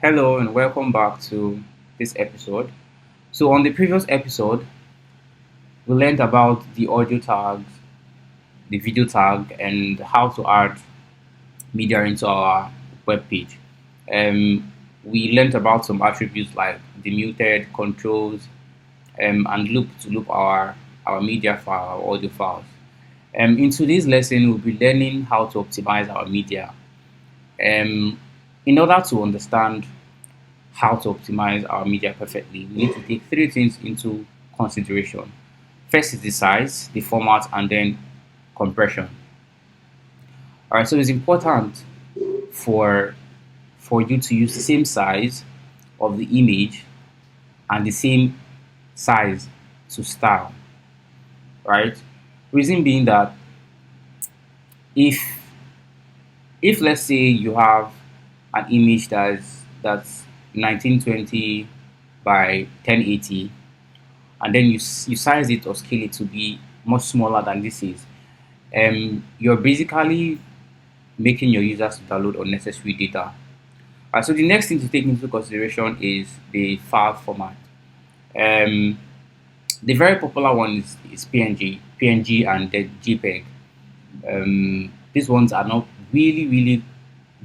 Hello and welcome back to this episode. So, on the previous episode, we learned about the audio tags, the video tag, and how to add media into our web page. Um, we learned about some attributes like the muted, controls, and loop to loop our media file, our audio files. In today's lesson, we'll be learning how to optimize our media. Um, in order to understand how to optimize our media perfectly, we need to take three things into consideration. First is the size, the format, and then compression. All right, so it's important for you to use the same size of the image and the same size to style, right? Reason being that if let's say you have an image that's 1920 by 1080, and then you size it or scale it to be much smaller than this is, you're basically making your users download unnecessary data. So the next thing to take into consideration is the file format. Um, the very popular one is PNG, and the JPEG. These ones are not really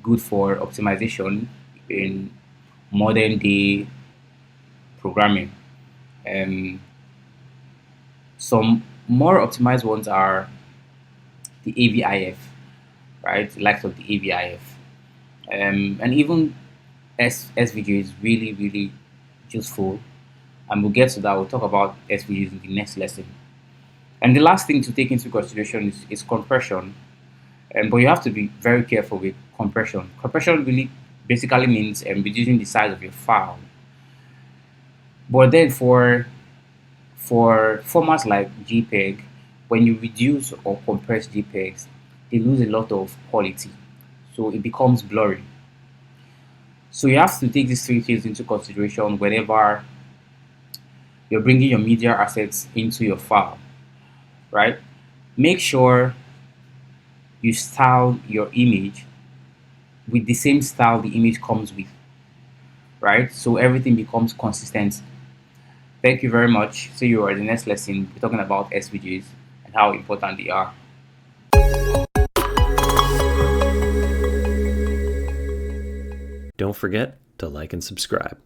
good for optimization in modern day programming. Um, some more optimized ones are the AVIF, right? The likes of the AVIF, and even SVG is really useful. And we'll get to that. We'll talk about SVGs in the next lesson. And the last thing to take into consideration is compression. But you have to be very careful with compression. Compression really basically means reducing the size of your file. But then for formats like JPEG, when you reduce or compress JPEGs, they lose a lot of quality, so it becomes blurry. So you have to take these three things into consideration whenever you're bringing your media assets into your file, right? Make sure you style your image with the same style the image comes with, right? So everything becomes consistent. Thank you very much. See you in the next lesson. We're talking about SVGs and how important they are. Don't forget to like and subscribe.